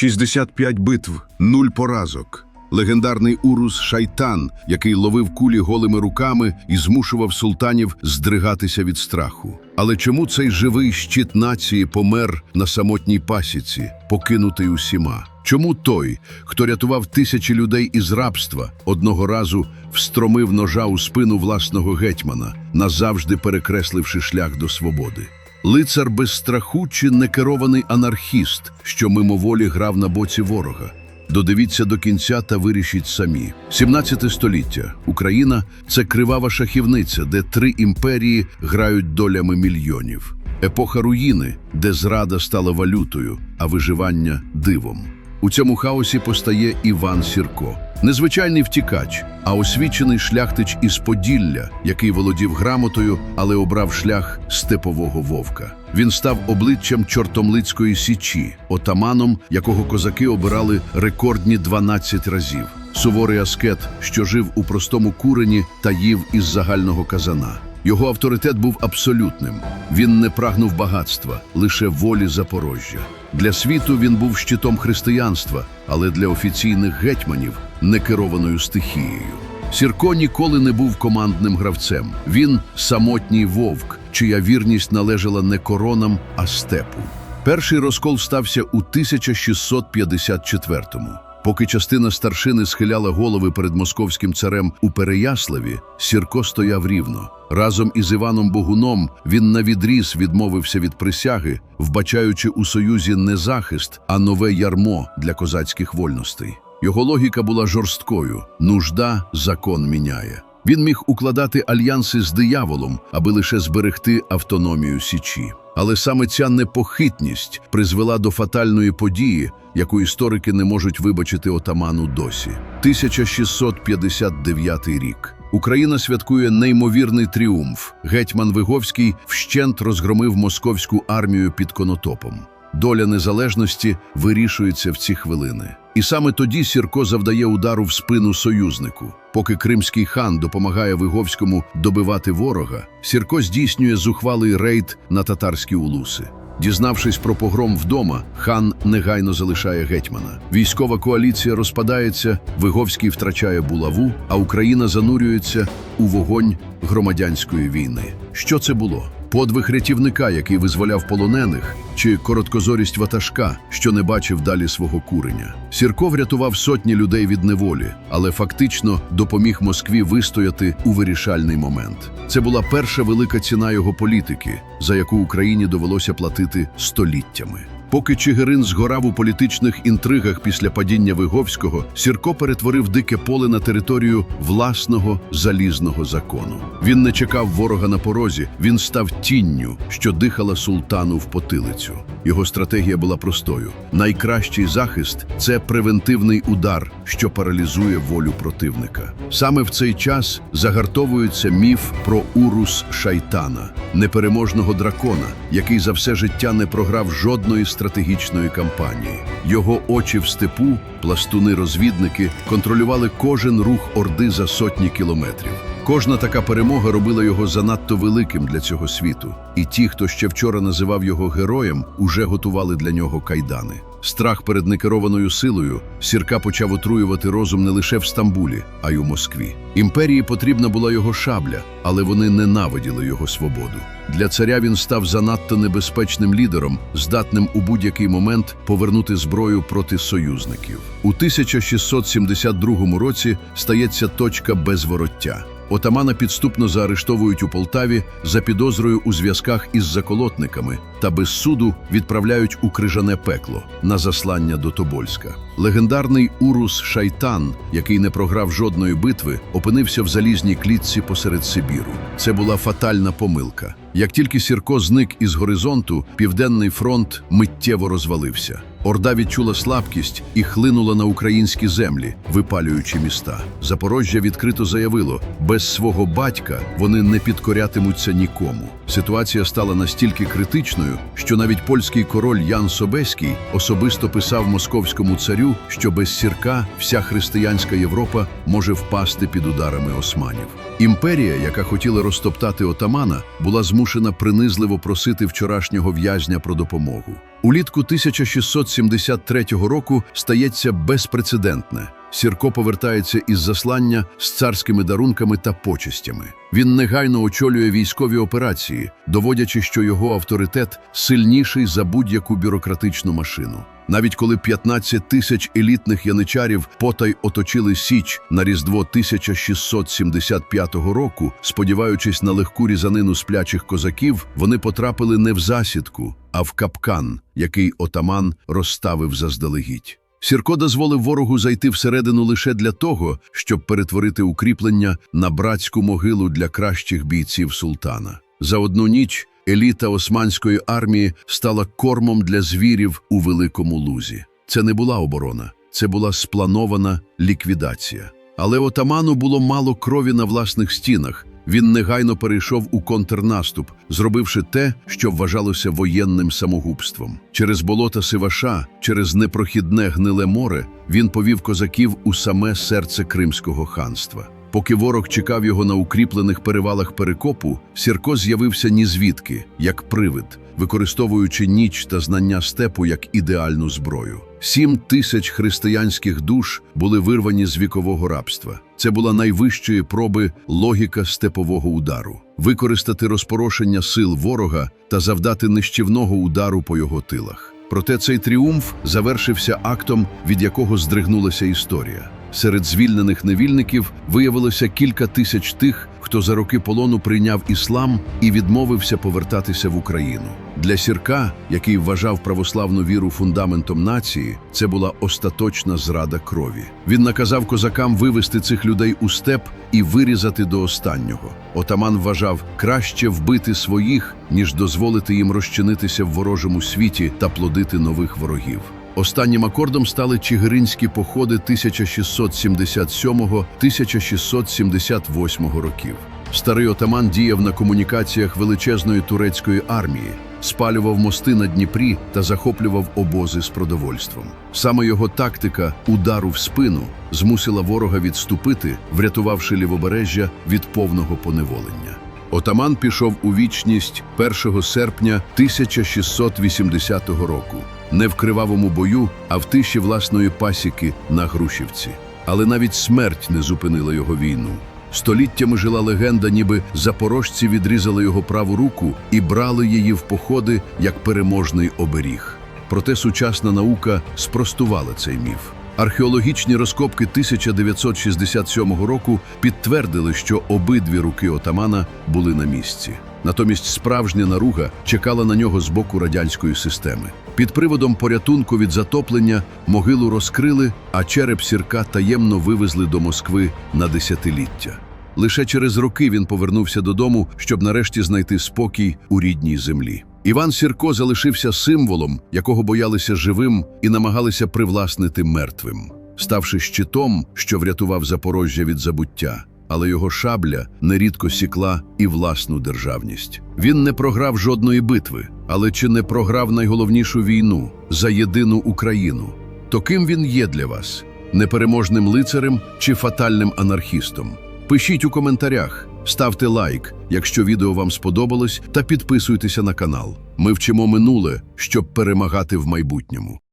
65 битв, 0 поразок. Легендарний Урус Шайтан, який ловив кулі голими руками і змушував султанів здригатися від страху. Але чому цей живий щит нації помер на самотній пасіці, покинутий усіма? Чому той, хто рятував тисячі людей із рабства, одного разу встромив ножа у спину власного гетьмана, назавжди перекресливши шлях до свободи? Лицар без страху чи некерований анархіст, що мимоволі грав на боці ворога? Додивіться до кінця та вирішіть самі. 17 століття. Україна – це кривава шахівниця, де 3 імперії грають долями мільйонів. Епоха руїни, де зрада стала валютою, а виживання – дивом. У цьому хаосі постає Іван Сірко. Незвичайний втікач, а освічений шляхтич із Поділля, який володів грамотою, але обрав шлях степового вовка. Він став обличчям Чортомлицької січі, отаманом, якого козаки обирали рекордні 12 разів. Суворий аскет, що жив у простому курені та їв із загального казана. Його авторитет був абсолютним. Він не прагнув багатства, лише волі Запорожжя. Для світу він був щитом християнства, але для офіційних гетьманів – некерованою стихією. Сірко ніколи не був командним гравцем. Він – самотній вовк, чия вірність належала не коронам, а степу. Перший розкол стався у 1654-му. Поки частина старшини схиляла голови перед московським царем у Переяславі, Сірко стояв рівно. Разом із Іваном Богуном він навідріз відмовився від присяги, вбачаючи у союзі не захист, а нове ярмо для козацьких вольностей. Його логіка була жорсткою – нужда закон міняє. Він міг укладати альянси з дияволом, аби лише зберегти автономію Січі. Але саме ця непохитність призвела до фатальної події, яку історики не можуть вибачити отаману досі. 1659 рік. Україна святкує неймовірний тріумф. Гетьман Виговський вщент розгромив московську армію під Конотопом. Доля незалежності вирішується в ці хвилини. І саме тоді Сірко завдає удару в спину союзнику. Поки кримський хан допомагає Виговському добивати ворога, Сірко здійснює зухвалий рейд на татарські улуси. Дізнавшись про погром вдома, хан негайно залишає гетьмана. Військова коаліція розпадається, Виговський втрачає булаву, а Україна занурюється у вогонь громадянської війни. Що це було? Подвиг рятівника, який визволяв полонених, чи короткозорість ватажка, що не бачив далі свого куреня? Сірко врятував сотні людей від неволі, але фактично допоміг Москві вистояти у вирішальний момент. Це була перша велика ціна його політики, за яку Україні довелося платити століттями. Поки Чигирин згорав у політичних інтригах після падіння Виговського, Сірко перетворив дике поле на територію власного залізного закону. Він не чекав ворога на порозі, він став тінню, що дихала султану в потилицю. Його стратегія була простою. Найкращий захист – це превентивний удар, що паралізує волю противника. Саме в цей час загартовується міф про Урус Шайтана, непереможного дракона, який за все життя не програв жодної стратегічної кампанії. Його очі в степу, пластуни-розвідники, контролювали кожен рух Орди за сотні кілометрів. Кожна така перемога робила його занадто великим для цього світу. І ті, хто ще вчора називав його героєм, уже готували для нього кайдани. Страх перед некерованою силою Сірка почав отруювати розум не лише в Стамбулі, а й у Москві. Імперії потрібна була його шабля, але вони ненавиділи його свободу. Для царя він став занадто небезпечним лідером, здатним у будь-який момент повернути зброю проти союзників. У 1672 році стається точка безвороття. Отамана підступно заарештовують у Полтаві за підозрою у зв'язках із заколотниками та без суду відправляють у крижане пекло на заслання до Тобольська. Легендарний Урус Шайтан, який не програв жодної битви, опинився в залізній клітці посеред Сибіру. Це була фатальна помилка. Як тільки Сірко зник із горизонту, Південний фронт миттєво розвалився. Орда відчула слабкість і хлинула на українські землі, випалюючи міста. Запорожжя відкрито заявило, без свого батька вони не підкорятимуться нікому. Ситуація стала настільки критичною, що навіть польський король Ян Собеський особисто писав московському царю, що без Сірка вся християнська Європа може впасти під ударами османів. Імперія, яка хотіла розтоптати отамана, була змушена змушена принизливо просити вчорашнього в'язня про допомогу. Улітку 1673 року стається безпрецедентне. Сірко повертається із заслання з царськими дарунками та почестями. Він негайно очолює військові операції, доводячи, що його авторитет сильніший за будь-яку бюрократичну машину. Навіть коли 15 тисяч елітних яничарів потай оточили Січ на Різдво 1675 року, сподіваючись на легку різанину сплячих козаків, вони потрапили не в засідку, а в капкан, який отаман розставив заздалегідь. Сірко дозволив ворогу зайти всередину лише для того, щоб перетворити укріплення на братську могилу для кращих бійців султана. За одну ніч еліта османської армії стала кормом для звірів у Великому Лузі. Це не була оборона, це була спланована ліквідація. Але отаману було мало крові на власних стінах. Він негайно перейшов у контрнаступ, зробивши те, що вважалося воєнним самогубством. Через болота Сиваша, через непрохідне гниле море, він повів козаків у саме серце Кримського ханства. Поки ворог чекав його на укріплених перевалах Перекопу, Сірко з'явився нізвідки, як привид, використовуючи ніч та знання степу як ідеальну зброю. 7 тисяч християнських душ були вирвані з вікового рабства. Це була найвищої проби логіка степового удару. Використати розпорошення сил ворога та завдати нищівного удару по його тилах. Проте цей тріумф завершився актом, від якого здригнулася історія. Серед звільнених невільників виявилося кілька тисяч тих, хто за роки полону прийняв іслам і відмовився повертатися в Україну. Для Сірка, який вважав православну віру фундаментом нації, це була остаточна зрада крові. Він наказав козакам вивести цих людей у степ і вирізати до останнього. Отаман вважав, краще вбити своїх, ніж дозволити їм розчинитися в ворожому світі та плодити нових ворогів. Останнім акордом стали чигиринські походи 1677-1678 років. Старий отаман діяв на комунікаціях величезної турецької армії, спалював мости на Дніпрі та захоплював обози з продовольством. Саме його тактика удару в спину змусила ворога відступити, врятувавши Лівобережжя від повного поневолення. Отаман пішов у вічність 1 серпня 1680 року. Не в кривавому бою, а в тиші власної пасіки на Грушівці. Але навіть смерть не зупинила його війну. Століттями жила легенда, ніби запорожці відрізали його праву руку і брали її в походи як переможний оберіг. Проте сучасна наука спростувала цей міф. Археологічні розкопки 1967 року підтвердили, що обидві руки отамана були на місці. Натомість справжня наруга чекала на нього з боку радянської системи. Під приводом порятунку від затоплення могилу розкрили, а череп Сірка таємно вивезли до Москви на десятиліття. Лише через роки він повернувся додому, щоб нарешті знайти спокій у рідній землі. Іван Сірко залишився символом, якого боялися живим і намагалися привласнити мертвим, ставши щитом, що врятував Запорожжя від забуття. Але його шабля нерідко сікла і власну державність. Він не програв жодної битви, але чи не програв найголовнішу війну за єдину Україну? То ким він є для вас? Непереможним лицарем чи фатальним анархістом? Пишіть у коментарях, ставте лайк, якщо відео вам сподобалось, та підписуйтеся на канал. Ми вчимо минуле, щоб перемагати в майбутньому.